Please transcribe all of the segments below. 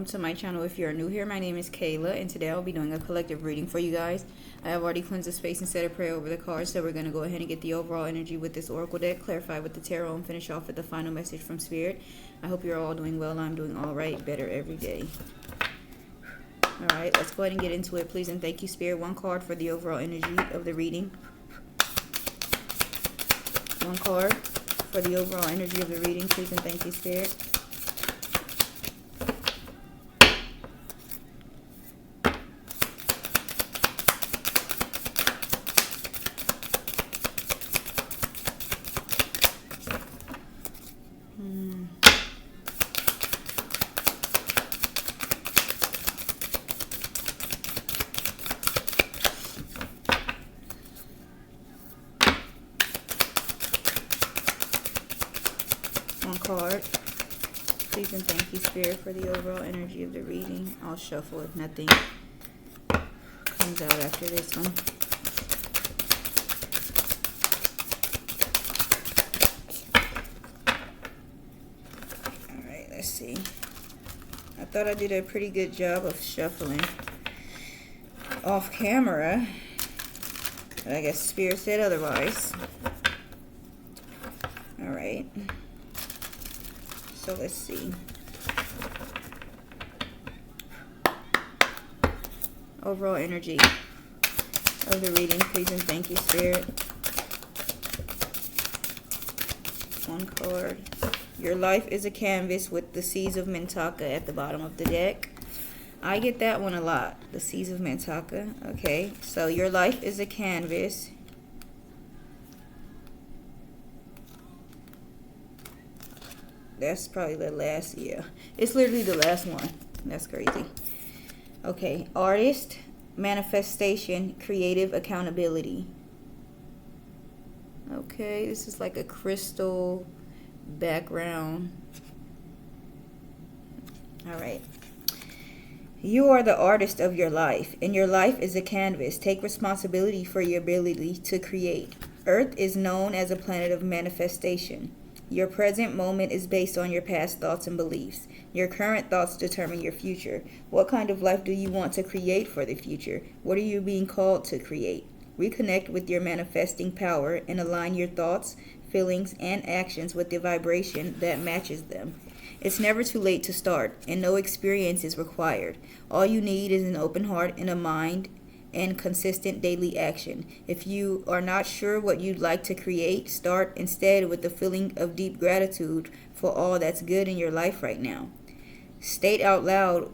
to my channel. If you're new here, my name is Kayla, and today I'll be doing a collective reading for you guys. I have already cleansed the space and said a prayer over the cards, so we're going to go ahead and get the overall energy with this oracle deck, clarify with the tarot, and finish off with the final message from Spirit. I hope you're all doing well. I'm doing all right, better every day. Alright, let's go ahead and get into it. Please and thank you, Spirit. One card for the overall energy of the reading. One card for the overall energy of the reading. Please and thank you, Spirit. One card. Please and thank you, Spirit, for the overall energy of the reading. I'll shuffle if nothing comes out after this one. Alright, let's see. I thought I did a pretty good job of shuffling off camera, but I guess Spirit said otherwise. Alright. So let's see. Overall energy of the reading. Please and thank you, Spirit. One card. Your life is a canvas with the seeds of Mintaka at the bottom of the deck. I get that one a lot. The seeds of Mintaka. Okay. So your life is a canvas. That's probably the last, yeah. It's literally the last one. That's crazy. Okay, artist, manifestation, creative accountability. Okay, this is like a crystal background. All right. You are the artist of your life, and your life is a canvas. Take responsibility for your ability to create. Earth is known as a planet of manifestation. Your present moment is based on your past thoughts and beliefs. Your current thoughts determine your future. What kind of life do you want to create for the future? What are you being called to create? Reconnect with your manifesting power and align your thoughts, feelings, and actions with the vibration that matches them. It's never too late to start, and no experience is required. All you need is an open heart and a mind and consistent daily action. If you are not sure what you'd like to create, start instead with the feeling of deep gratitude for all that's good in your life right now. State out loud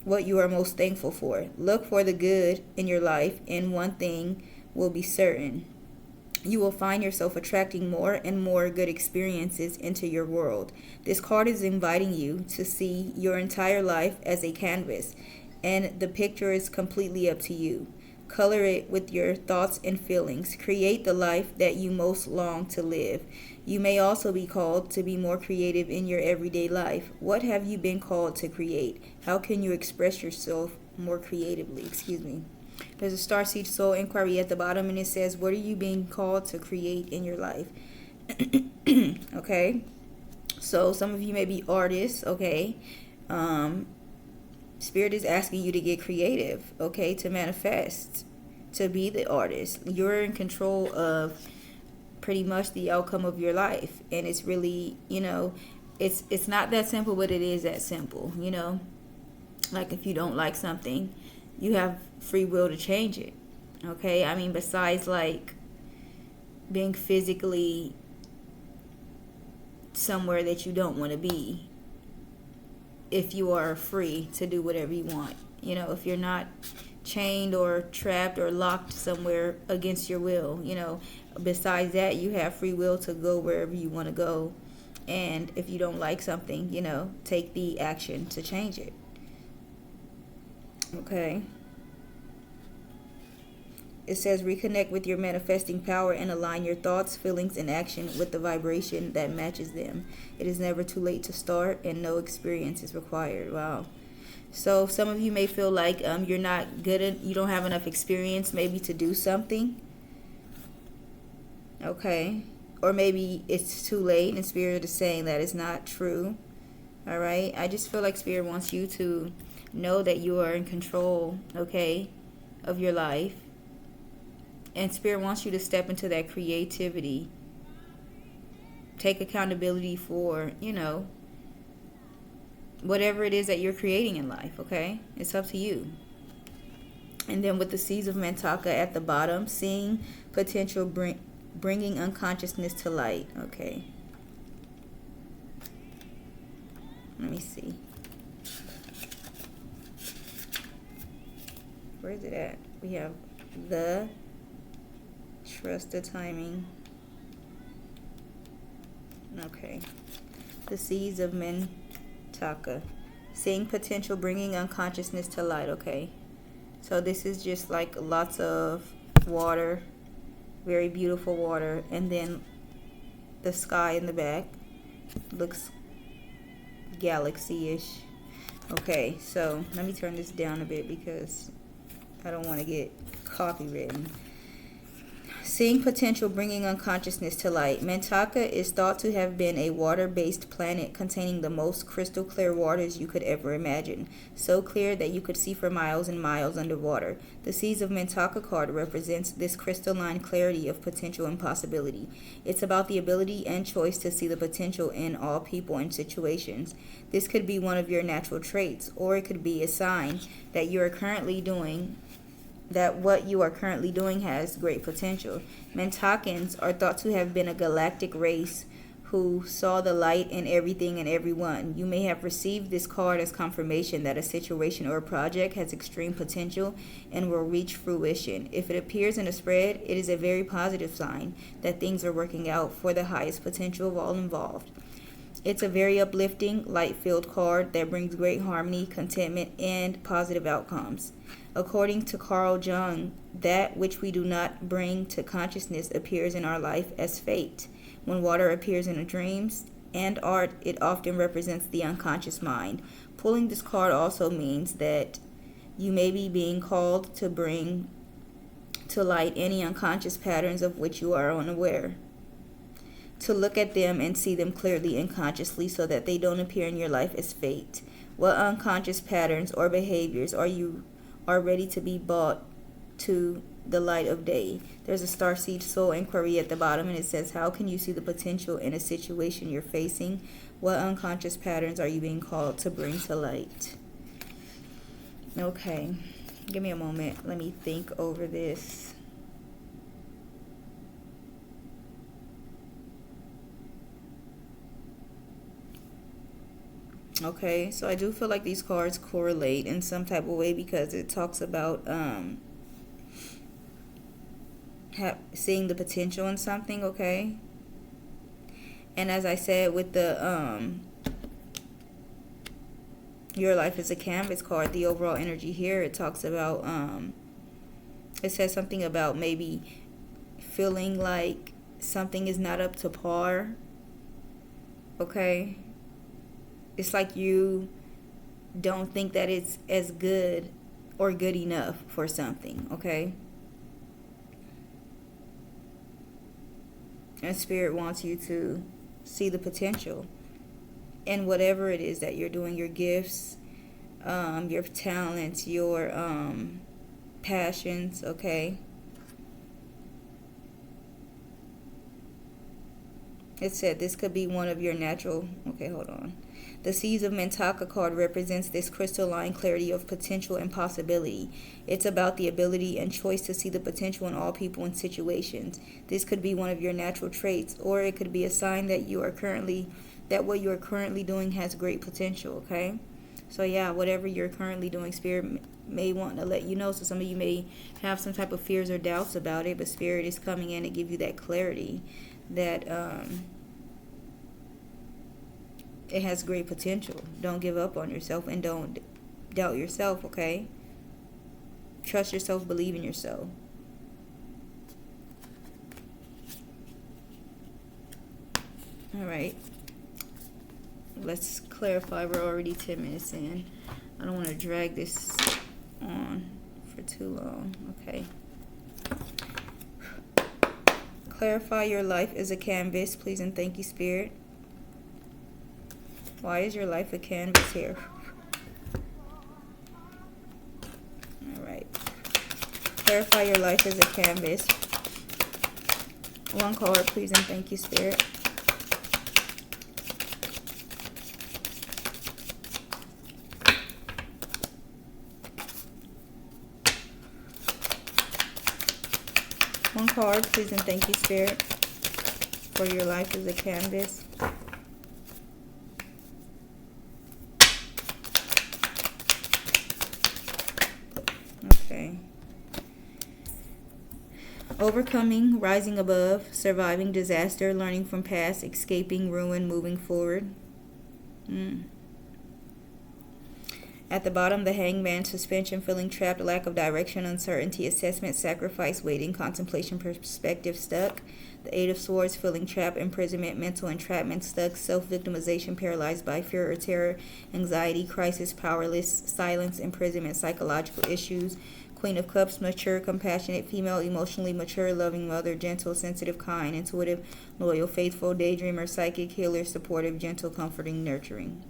what you are most thankful for. Look for the good in your life, and one thing will be certain. You will find yourself attracting more and more good experiences into your world. This card is inviting you to see your entire life as a canvas, and the picture is completely up to you. Color it with your thoughts and feelings. Create the life that you most long to live. You may also be called to be more creative in your everyday life. What have you been called to create? How can you express yourself more creatively? There's a starseed soul inquiry at the bottom, and it says, what are you being called to create in your life? Okay. So some of you may be artists, okay? Spirit is asking you to get creative, okay, to manifest, to be the artist. You're in control of pretty much the outcome of your life, and it's really, it's not that simple, but it is that simple, Like if you don't like something, you have free will to change it, okay? I mean, besides like being physically somewhere that you don't want to be, if you are free to do whatever you want, if you're not chained or trapped or locked somewhere against your will, besides that, you have free will to go wherever you want to go. And if you don't like something, take the action to change it. Okay. It says reconnect with your manifesting power and align your thoughts, feelings, and action with the vibration that matches them. It is never too late to start, and no experience is required. Wow. So some of you may feel like you're not good at, you don't have enough experience maybe to do something. Okay. Or maybe it's too late and Spirit is saying that it's not true. All right. I just feel like Spirit wants you to know that you are in control, okay, of your life. And Spirit wants you to step into that creativity. Take accountability for, whatever it is that you're creating in life, okay? It's up to you. And then with the seeds of Mantaka at the bottom, seeing potential, bringing unconsciousness to light, okay? Let me see. Where is it at? We have the trust the timing. Okay. The seeds of Mantaka. Seeing potential, bringing unconsciousness to light, okay? So this is just like lots of water, very beautiful water, and then the sky in the back looks galaxy-ish. Okay, so let me turn this down a bit because I don't want to get copywritten. Seeing potential, bringing unconsciousness to light. Mantaka is thought to have been a water-based planet containing the most crystal clear waters you could ever imagine, so clear that you could see for miles and miles underwater. The Seeds of Mantaka card represents this crystalline clarity of potential and possibility. It's about the ability and choice to see the potential in all people and situations. This could be one of your natural traits, or it could be a sign that you are currently doing that what you are currently doing has great potential. Mantakans are thought to have been a galactic race who saw the light in everything and everyone. You may have received this card as confirmation that a situation or a project has extreme potential and will reach fruition. If it appears in a spread, it is a very positive sign that things are working out for the highest potential of all involved. It's a very uplifting, light-filled card that brings great harmony, contentment, and positive outcomes. According to Carl Jung, that which we do not bring to consciousness appears in our life as fate. When water appears in our dreams and art, it often represents the unconscious mind. Pulling this card also means that you may be being called to bring to light any unconscious patterns of which you are unaware. To look at them and see them clearly and consciously so that they don't appear in your life as fate. What unconscious patterns or behaviors are ready to be brought to the light of day? There's a starseed soul inquiry at the bottom, and it says, how can you see the potential in a situation you're facing? What unconscious patterns are you being called to bring to light? Okay, give me a moment. Let me think over this. Okay, so I do feel like these cards correlate in some type of way because it talks about seeing the potential in something, okay? And as I said with the your life is a canvas card, the overall energy here, it talks about it says something about maybe feeling like something is not up to par, okay? It's like you don't think that it's as good or good enough for something, okay? And Spirit wants you to see the potential in whatever it is that you're doing, your gifts, your talents, your passions, okay? It said this could be one of your natural... Okay, hold on. The Seeds of Mantaka card represents this crystalline clarity of potential and possibility. It's about the ability and choice to see the potential in all people and situations. This could be one of your natural traits, or it could be a sign that what you are currently doing has great potential, okay? So yeah, whatever you're currently doing, Spirit may want to let you know. So some of you may have some type of fears or doubts about it, but Spirit is coming in to give you that clarity that it has great potential. Don't give up on yourself and don't doubt yourself, okay? Trust yourself, believe in yourself. All right. Let's clarify. We're already 10 minutes in. I don't want to drag this on for too long. Okay. Clarify your life as a canvas, please and thank you, Spirit. Why is your life a canvas here? All right. Clarify your life as a canvas. One card, please, and thank you, Spirit. One card, please, and thank you, Spirit, for your life as a canvas. Okay. Overcoming, rising above, surviving disaster, learning from past, escaping ruin, moving forward. At the bottom, the hangman, suspension, feeling trapped, lack of direction, uncertainty, assessment, sacrifice, waiting, contemplation, perspective, stuck. The Eight of Swords, feeling trapped, imprisonment, mental entrapment, stuck, self-victimization, paralyzed by fear or terror, anxiety, crisis, powerless, silence, imprisonment, psychological issues. Queen of Cups, mature, compassionate, female, emotionally mature, loving mother, gentle, sensitive, kind, intuitive, loyal, faithful, daydreamer, psychic, healer, supportive, gentle, comforting, nurturing.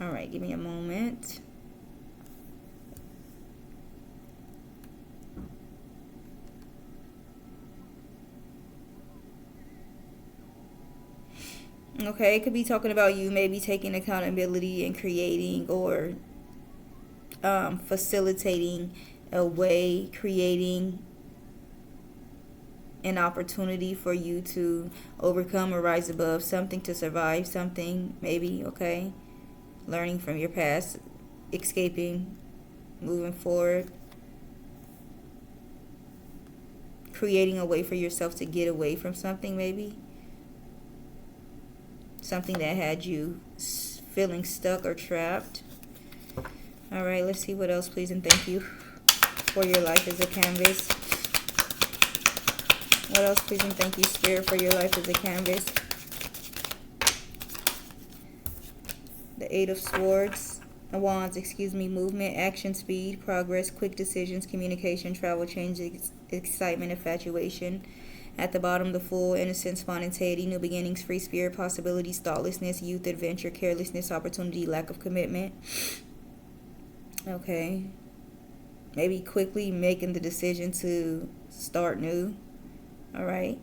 All right, give me a moment. Okay, it could be talking about you maybe taking accountability and creating or facilitating a way, creating an opportunity for you to overcome or rise above something, to survive something, maybe, okay? Learning from your past, escaping, moving forward, creating a way for yourself to get away from something, maybe. Something that had you feeling stuck or trapped. All right, let's see what else, please, and thank you for your life as a canvas. What else, please, and thank you, Spirit, for your life as a canvas. The Eight of Swords, Wands, movement, action, speed, progress, quick decisions, communication, travel, change, excitement, infatuation. At the bottom, the Fool, innocence, spontaneity, new beginnings, free spirit, possibilities, thoughtlessness, youth, adventure, carelessness, opportunity, lack of commitment. Okay. Maybe quickly making the decision to start new. All right.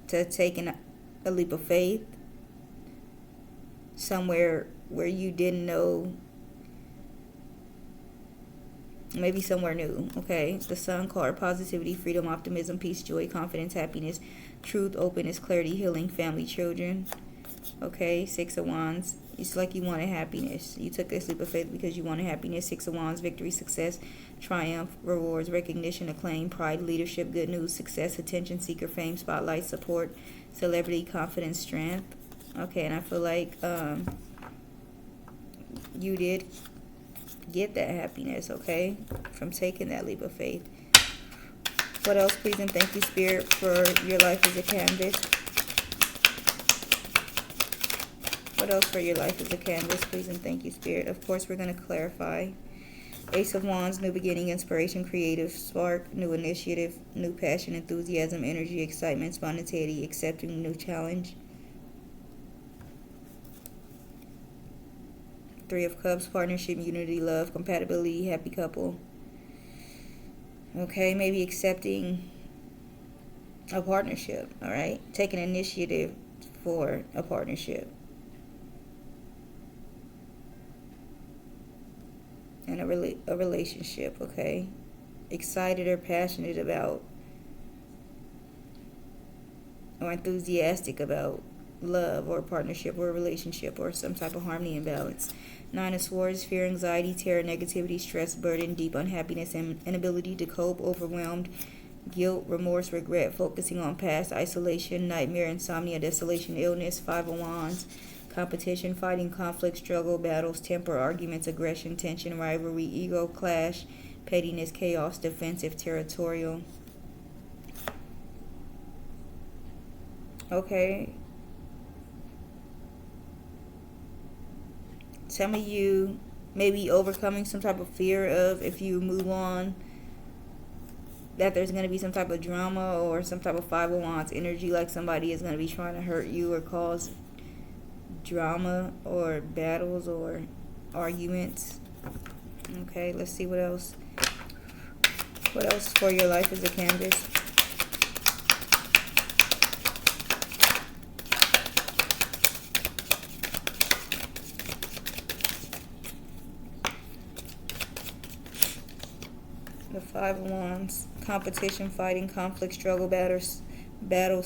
To take a leap of faith. Somewhere where you didn't know, maybe somewhere new. Okay, the Sun card, positivity, freedom, optimism, peace, joy, confidence, happiness, truth, openness, clarity, healing, family, children. Okay, Six of Wands, it's like you wanted happiness. You took this leap of faith because you wanted happiness. Six of Wands, victory, success, triumph, rewards, recognition, acclaim, pride, leadership, good news, success, attention seeker, fame, spotlight, support, celebrity, confidence, strength. Okay, and I feel like you did get that happiness, okay, from taking that leap of faith. What else, please, and thank you, Spirit, for your life as a canvas. What else for your life as a canvas, please, and thank you, Spirit. Of course, we're going to clarify. Ace of Wands, new beginning, inspiration, creative spark, new initiative, new passion, enthusiasm, energy, excitement, spontaneity, accepting new challenge. Three of Cups, partnership, unity, love, compatibility, happy couple. Okay, maybe accepting a partnership, all right? Taking initiative for a partnership. And a relationship, okay? Excited or passionate about or enthusiastic about love or partnership or relationship or some type of harmony and balance. Nine of Swords, fear, anxiety, terror, negativity, stress, burden, deep unhappiness, and inability to cope, overwhelmed, guilt, remorse, regret, focusing on past, isolation, nightmare, insomnia, desolation, illness. Five of Wands, competition, fighting, conflict, struggle, battles, temper, arguments, aggression, tension, rivalry, ego, clash, pettiness, chaos, defensive, territorial. Okay. Some of you may be overcoming some type of fear of, if you move on, that there's going to be some type of drama or some type of Five of Wands energy, like somebody is going to be trying to hurt you or cause drama or battles or arguments. Okay, let's see what else. What else for your life is a canvas? The Five of Wands. Competition, fighting, conflict, struggle, battles,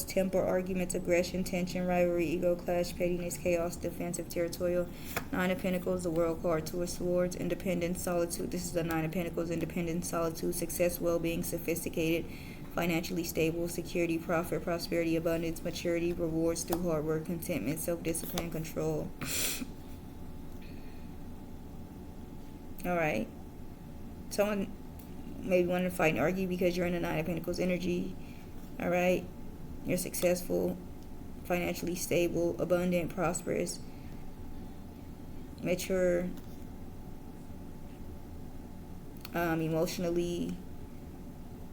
temper, arguments, aggression, tension, rivalry, ego clash, pettiness, chaos, defensive, territorial. Nine of Pentacles, the World card, Two of Swords, independence, solitude. This is the Nine of Pentacles, independence, solitude, success, well-being, sophisticated, financially stable, security, profit, prosperity, abundance, maturity, rewards through hard work, contentment, self-discipline, control. All right. Someone maybe wanting to fight and argue because you're in the Nine of Pentacles energy. All right. You're successful, financially stable, abundant, prosperous, mature, emotionally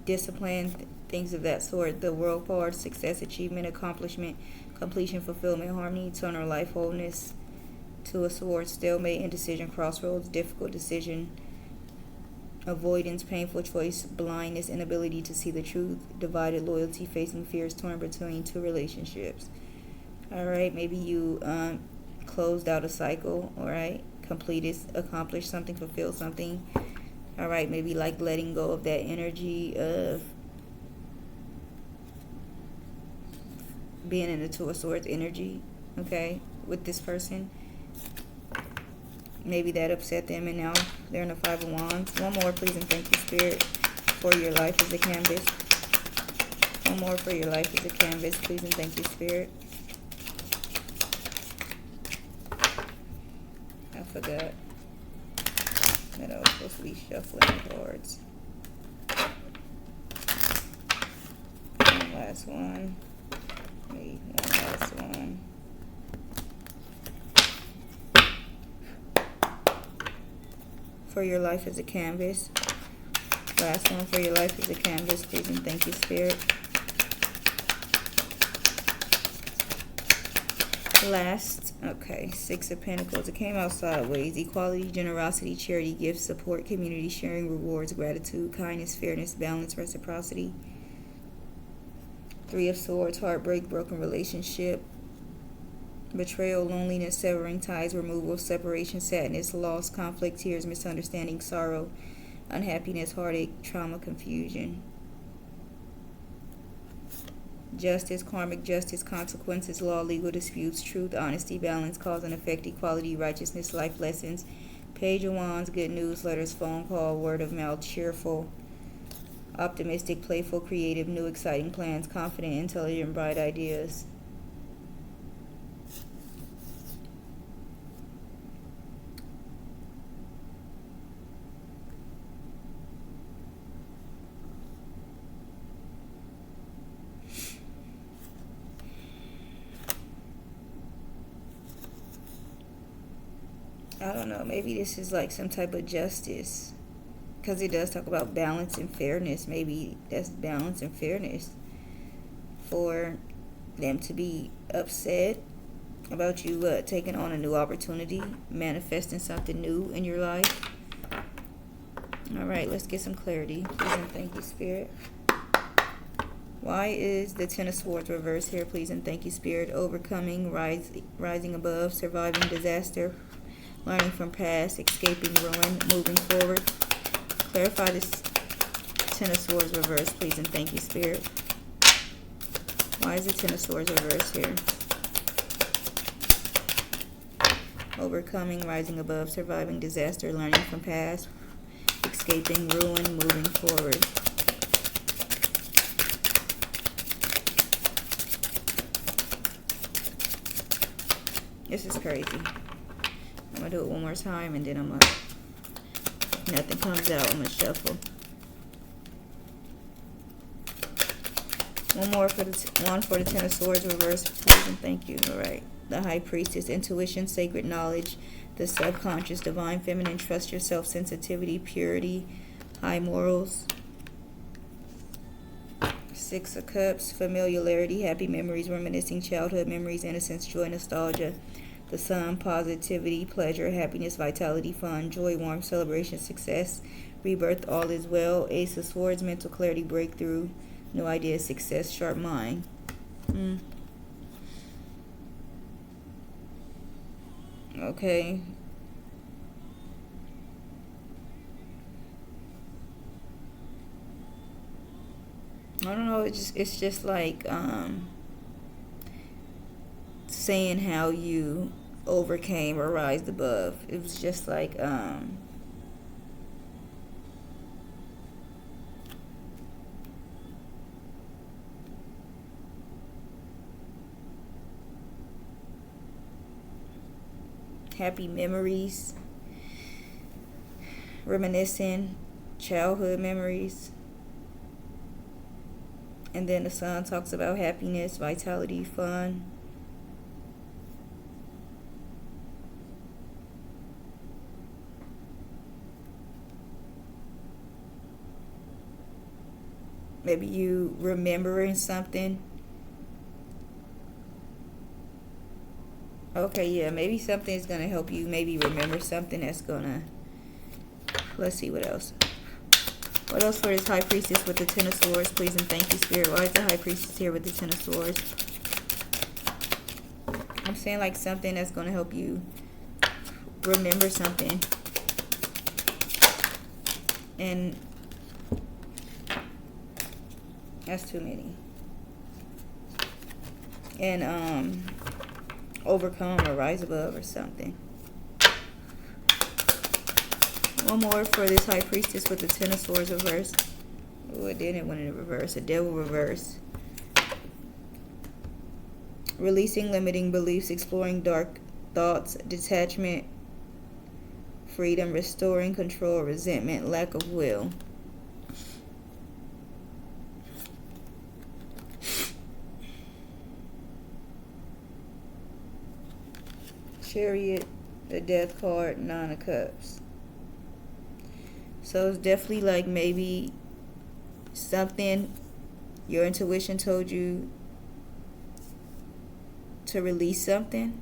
disciplined, things of that sort. The World card, success, achievement, accomplishment, completion, fulfillment, harmony, eternal life, wholeness. Two of Swords, stalemate, indecision, crossroads, difficult decision, avoidance, painful choice, blindness, inability to see the truth, divided loyalty, facing fears, torn between two relationships. All right, maybe you closed out a cycle. All right, completed, accomplished something, fulfilled something. All right, maybe like letting go of that energy of being in the Two of Swords energy. Okay, with this person. Maybe that upset them, and now they're in the Five of Wands. One more, please, and thank you, Spirit, for your life as a canvas. One more for your life as a canvas, please, and thank you, Spirit. I forgot that I was supposed to be shuffling cards. One last one. Maybe one last one. For your life as a canvas. Last one for your life as a canvas, please, and thank you, Spirit. Last, okay, Six of Pentacles. It came out sideways. Equality, generosity, charity, gifts, support, community, sharing, rewards, gratitude, kindness, fairness, balance, reciprocity. Three of Swords, heartbreak, broken relationship, betrayal, loneliness, severing ties, removal, separation, sadness, loss, conflict, tears, misunderstanding, sorrow, unhappiness, heartache, trauma, confusion. Justice, karmic justice, consequences, law, legal disputes, truth, honesty, balance, cause and effect, equality, righteousness, life lessons. Page of Wands, good news, letters, phone call, word of mouth, cheerful, optimistic, playful, creative, new, exciting plans, confident, intelligent, bright ideas. I don't know, maybe this is like some type of justice, because it does talk about balance and fairness. Maybe that's balance and fairness for them to be upset about you taking on a new opportunity, manifesting something new in your life. All right, let's get some clarity. Please and thank you, Spirit. Why is the Ten of Swords reversed here? Please and thank you, Spirit. Overcoming, rising above, surviving disaster, learning from past, escaping ruin, moving forward. Clarify this Ten of Swords reversed, please, and thank you, Spirit. Why is the Ten of Swords reversed here? Overcoming, rising above, surviving disaster, learning from past, escaping ruin, moving forward. This is crazy. I'm going to do it one more time, and then I'm going to, if nothing comes out, I'm going to shuffle. One for the Ten of Swords reversed, please, and thank you. All right. The High Priestess, intuition, sacred knowledge, the subconscious, divine feminine, trust yourself, sensitivity, purity, high morals. Six of Cups, familiarity, happy memories, reminiscing childhood memories, innocence, joy, nostalgia. The Sun, positivity, pleasure, happiness, vitality, fun, joy, warmth, celebration, success, rebirth, all is well. Ace of Swords, mental clarity, breakthrough, new ideas, success, sharp mind. Okay. I don't know, it's just like saying how you overcame or rised above. It was just like happy memories, reminiscing childhood memories. And then the Sun talks about happiness, vitality, fun. Maybe you remembering something. Okay, yeah, maybe something's going to help you maybe remember something that's going to... Let's see what else. What else for this High Priestess with the Ten of Swords? Please and thank you, Spirit. Why is the High Priestess here with the Ten of Swords? I'm saying like something that's going to help you remember something. And that's too many. And overcome or rise above or something. One more for this High Priestess with the Ten of Swords reverse. Oh, it didn't went in reverse. A Devil reverse. Releasing limiting beliefs, exploring dark thoughts, detachment, freedom, restoring control, resentment, lack of will. Chariot, the Death card, Nine of Cups. So it's definitely like maybe something your intuition told you to release something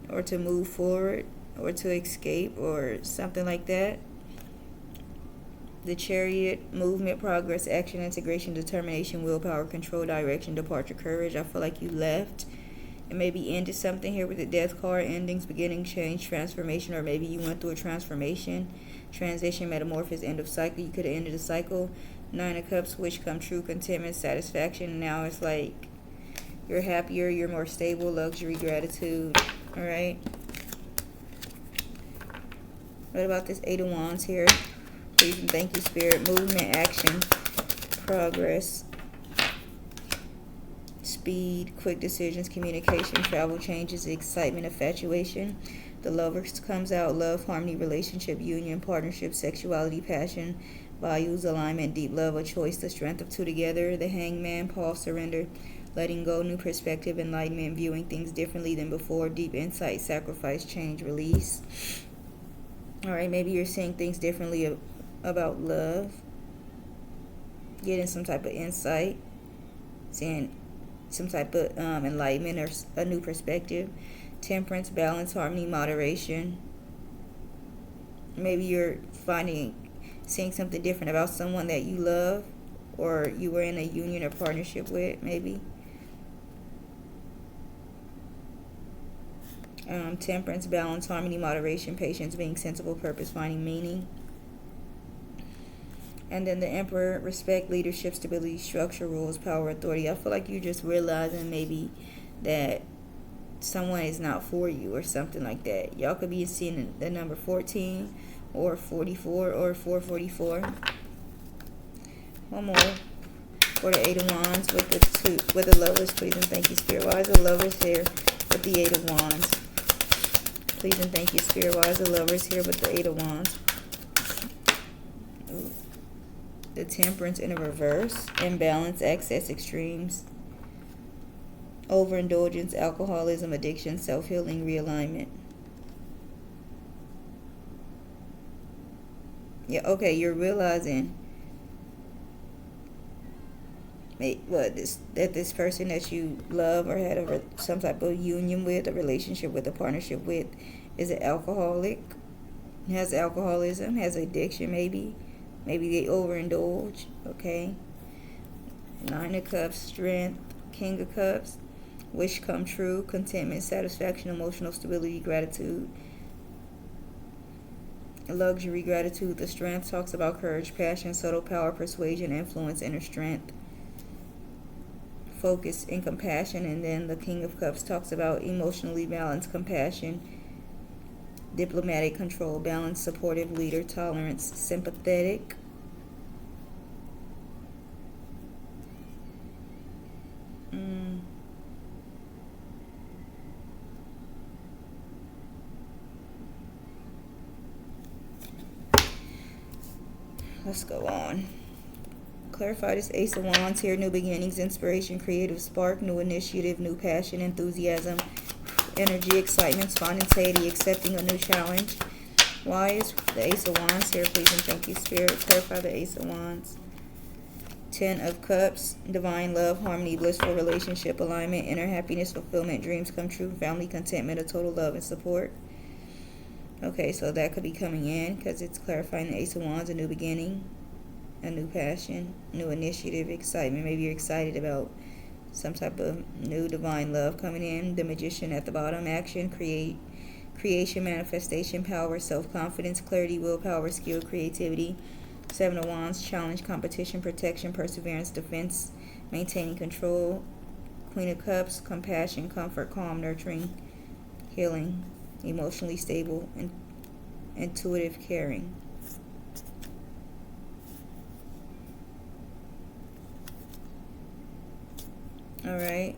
or to move forward or to escape or something like that. The Chariot, movement, progress, action, integration, determination, willpower, control, direction, departure, courage. I feel like you left and maybe ended something here with the Death card. Endings, beginning, change, transformation, or maybe you went through a transformation, transition, metamorphosis, end of cycle. You could have ended a cycle. Nine of Cups, wish come true, contentment, satisfaction. Now it's like you're happier, you're more stable, luxury, gratitude. All right. What about this Eight of Wands here? Please and thank you, Spirit. Movement, action, progress, speed, quick decisions, communication, travel, changes, excitement, infatuation. The Lovers comes out. Love, harmony, relationship, union, partnership, sexuality, passion, values, alignment, deep love, a choice, the strength of two together. The Hangman, pause, surrender, letting go, new perspective, enlightenment, viewing things differently than before, deep insight, sacrifice, change, release. All right, maybe you're seeing things differently about love, getting some type of insight, seeing some type of enlightenment or a new perspective. Temperance, balance, harmony, moderation. Maybe you're seeing something different about someone that you love or you were in a union or partnership with, maybe. Temperance, balance, harmony, moderation, patience, being sensible, purpose, finding meaning. And then the Emperor, respect, leadership, stability, structure, rules, power, authority. I feel like you're just realizing maybe that someone is not for you or something like that. Y'all could be seeing the number 14 or 44 or 444. One more for the Eight of Wands with the Lovers. Please and thank you, Spirit. Why is the Lovers here with the Eight of Wands? Please and thank you, Spirit. Why is the Lovers here with the Eight of Wands? Ooh. The Temperance in a reverse. Imbalance, excess, extremes. Overindulgence, alcoholism, addiction, self-healing, realignment. Yeah, okay, you're realizing this person that you love or had some type of union with, a relationship with, a partnership with, is an alcoholic, has alcoholism, has addiction, maybe they overindulge. Okay. Nine of Cups, strength. King of Cups, wish come true, contentment, satisfaction, emotional stability, gratitude, luxury, gratitude. The strength talks about courage, passion, subtle power, persuasion, influence, inner strength, focus, and compassion. And then the King of Cups talks about emotionally balanced, compassion, diplomatic, control, balanced, supportive, leader, tolerance, sympathetic. Let's go on. Clarify this Ace of Wands here. New beginnings, inspiration, creative spark, new initiative, new passion, enthusiasm, energy, excitement, spontaneity, accepting a new challenge. Why is the Ace of Wands here? Please and thank you, Spirit. Clarify the Ace of Wands. Ten of Cups, divine love, harmony, blissful relationship, alignment, inner happiness, fulfillment, dreams come true, family, contentment, a total love and support. Okay, so that could be coming in because it's clarifying the Ace of Wands, a new beginning, a new passion, new initiative, excitement. Maybe you're excited about some type of new divine love coming in. The Magician at the bottom, action, creation, manifestation, power, self-confidence, clarity, willpower, skill, creativity. Seven of Wands, challenge, competition, protection, perseverance, defense, maintaining control. Queen of Cups, compassion, comfort, calm, nurturing, healing, emotionally stable, and intuitive, caring. All right.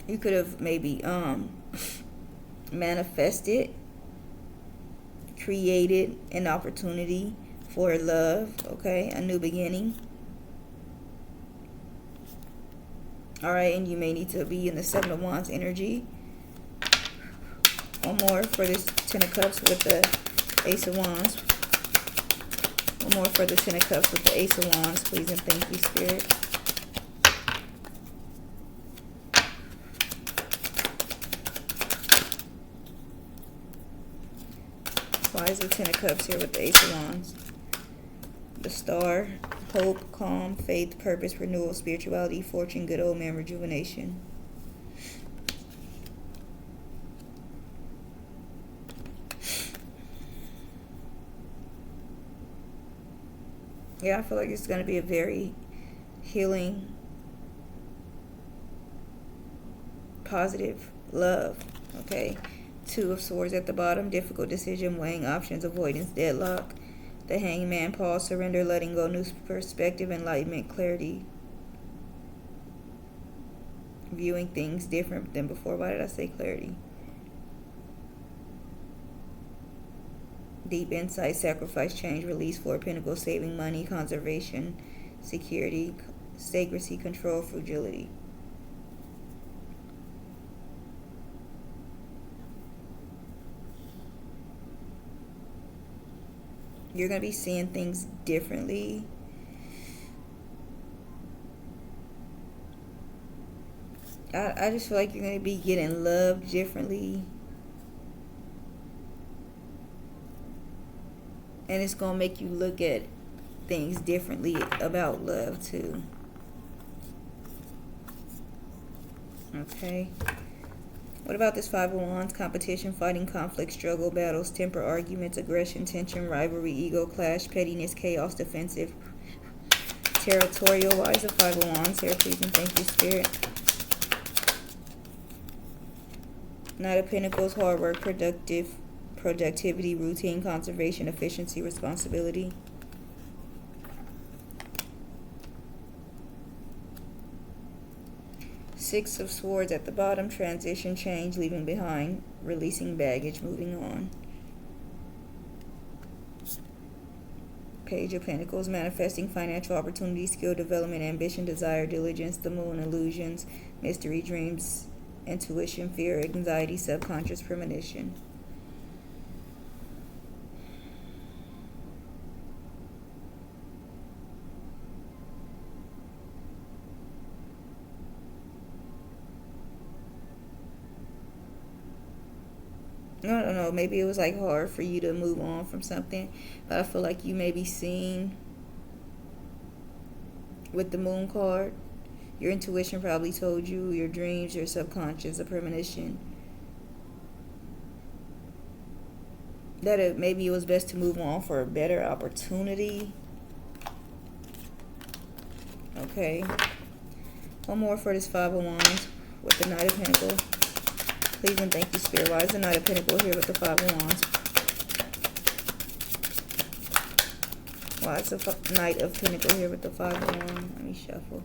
You could have maybe manifested, created an opportunity for love, okay, a new beginning. All right, and you may need to be in the Seven of Wands energy. One more for this Ten of Cups with the Ace of Wands. One more for the Ten of Cups with the Ace of Wands, please and thank you, Spirit. Why is the Ten of Cups here with the Ace of Wands? The Star, hope, calm, faith, purpose, renewal, spirituality, fortune, good old man, rejuvenation. Yeah, I feel like it's going to be a very healing, positive love, okay? Two of Swords at the bottom, difficult decision, weighing options, avoidance, deadlock. The Hangman, pause, surrender, letting go, new perspective, enlightenment, clarity. Viewing things different than before. Why did I say clarity? Deep insight, sacrifice, change, release, Four of Pentacles, saving money, conservation, security, sacredcy, control, fragility. You're going to be seeing things differently. I just feel like you're going to be getting loved differently. And it's going to make you look at things differently about love too. Okay. What about this Five of Wands? Competition, fighting, conflict, struggle, battles, temper, arguments, aggression, tension, rivalry, ego, clash, pettiness, chaos, defensive, territorial. Why is the Five of Wands here? Please and thank you, Spirit. Knight of Pentacles, hard work, productivity, routine, conservation, efficiency, responsibility. Six of Swords at the bottom, transition, change, leaving behind, releasing baggage, moving on. Page of Pentacles, manifesting financial opportunities, skill development, ambition, desire, diligence, the moon, illusions, mystery, dreams, intuition, fear, anxiety, subconscious, premonition. I don't know, maybe it was like hard for you to move on from something, but I feel like you may be seeing with the moon card, your intuition probably told you, your dreams, your subconscious, a premonition, that maybe it was best to move on for a better opportunity. Okay, one more for this Five of Wands with the Knight of Pentacles. Please and thank you, Spirit. Why is the Knight of Pentacles here with the Five of Wands? Why is the Knight of Pentacles here with the Five of Wands? Let me shuffle.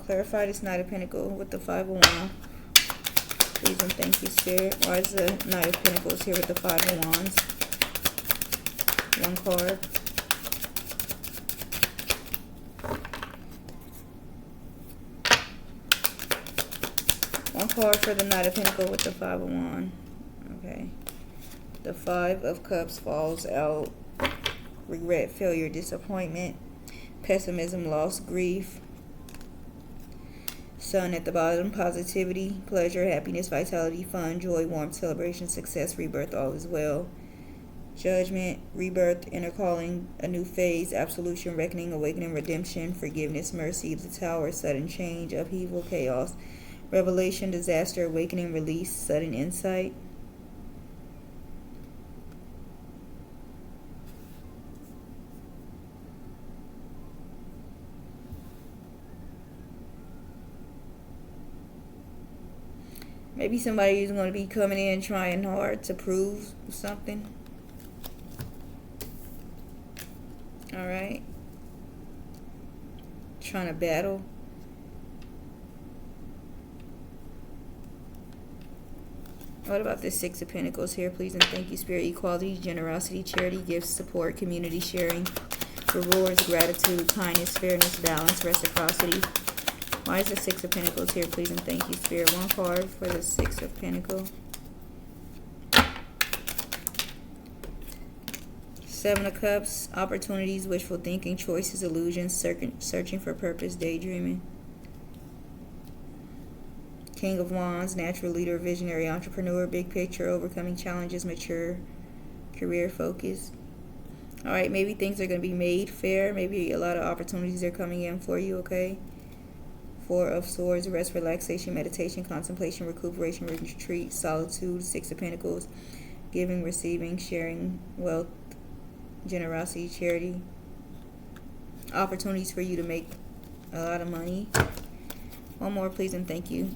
Clarify this Knight of Pentacles with the Five of Wands. Please and thank you, Spirit. Why is the Knight of Pentacles here with the Five of Wands? One card. One card for the Knight of Pentacles with the Five of Wands. Okay. The Five of Cups falls out. Regret, failure, disappointment, pessimism, loss, grief. Sun at the bottom, positivity, pleasure, happiness, vitality, fun, joy, warmth, celebration, success, rebirth, all is well. Judgment, rebirth, inner calling, a new phase, absolution, reckoning, awakening, redemption, forgiveness, mercy, the Tower, sudden change, upheaval, chaos, revelation, disaster, awakening, release, sudden insight. Maybe somebody is going to be coming in trying hard to prove something. Alright. Trying to battle. What about this Six of Pentacles here? Please and thank you, Spirit. Equality, generosity, charity, gifts, support, community sharing, rewards, gratitude, kindness, fairness, balance, reciprocity. Why is the Six of Pentacles here? Please and thank you, Spirit. One card for the Six of Pentacles. Seven of Cups, opportunities, wishful thinking, choices, illusions, searching for purpose, daydreaming. King of Wands, natural leader, visionary, entrepreneur, big picture, overcoming challenges, mature, career focus. Alright, maybe things are going to be made fair. Maybe a lot of opportunities are coming in for you, okay? Four of Swords, rest, relaxation, meditation, contemplation, recuperation, retreat, solitude. Six of Pentacles, giving, receiving, sharing, wealth, generosity, charity. Opportunities for you to make a lot of money. One more, please and thank you,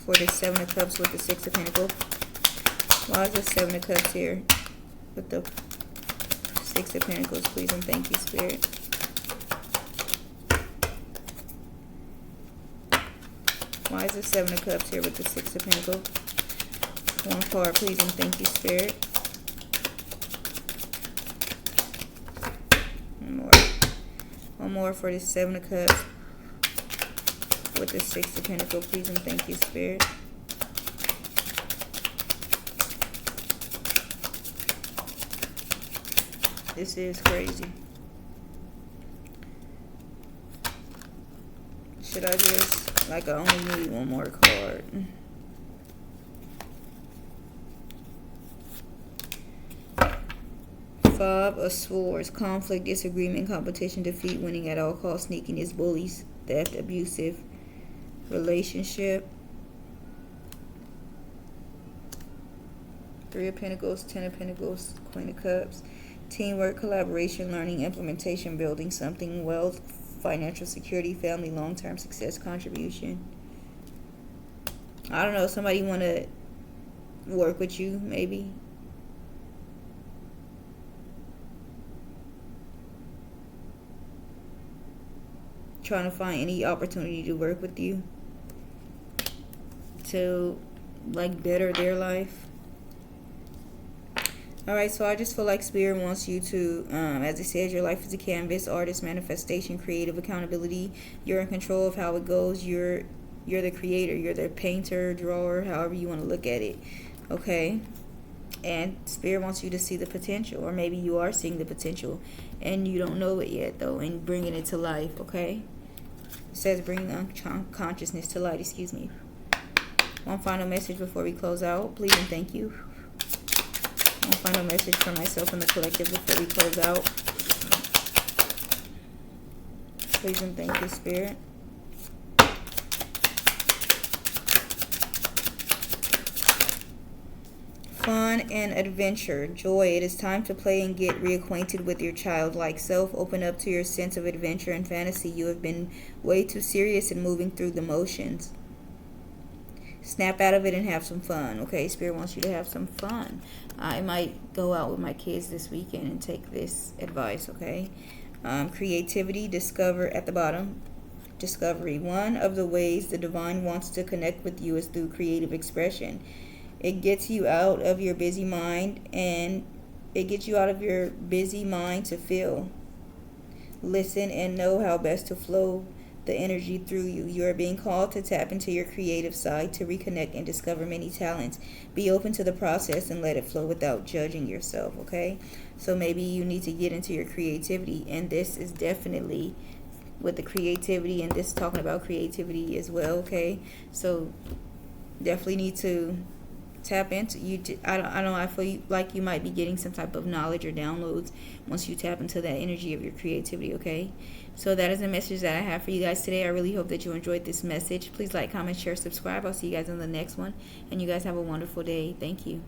for the Seven of Cups with the Six of Pentacles. Why is the Seven of Cups here with the Six of Pentacles? Please and thank you, Spirit. Why is the Seven of Cups here with the Six of Pentacles? One card, please and thank you, Spirit. One more for the Seven of Cups with the Six of Pentacles, please and thank you, Spirit. This is crazy. Should I just, like, I only need one more card. Five of Swords, conflict, disagreement, competition, defeat, winning at all costs, sneakiness, bullies, theft, abusive relationship. Three of Pentacles, Ten of Pentacles, Queen of Cups, teamwork, collaboration, learning, implementation, building something, wealth, financial security, family, long-term success, contribution. I don't know, somebody want to work with you, maybe. trying to find any opportunity to work with you to like better their life. Alright, so I just feel like Spirit wants you to, as it says, your life is a canvas, artist, manifestation, creative accountability. You're in control of how it goes. You're the creator. You're the painter, drawer, however you want to look at it. Okay? And Spirit wants you to see the potential, or maybe you are seeing the potential and you don't know it yet, though, and bringing it to life. Okay? It says bringing consciousness to light. Excuse me. One final message before we close out. Please and thank you. One final message for myself and the collective before we close out. Please and thank you, Spirit. Fun and adventure, joy. It is time to play and get reacquainted with your childlike self. Open up to your sense of adventure and fantasy. You have been way too serious in moving through the motions. Snap out of it and have some fun. Okay, Spirit wants you to have some fun. I might go out with my kids this weekend and take this advice. Okay, creativity. Discover at the bottom. Discovery. One of the ways the divine wants to connect with you is through creative expression. It gets you out of your busy mind, and it gets you out of your busy mind to feel, listen, and know how best to flow the energy through you. You are being called to tap into your creative side, to reconnect and discover many talents. Be open to the process and let it flow without judging yourself. Okay, so maybe you need to get into your creativity, and this is definitely with the creativity, and this is talking about creativity as well. Okay, so definitely need to tap into you. I feel like you might be getting some type of knowledge or downloads once you tap into that energy of your creativity. Okay, so that is the message that I have for you guys today. I really hope that you enjoyed this message. Please like, comment, share, subscribe. I'll see you guys in the next one, and you guys have a wonderful day. Thank you.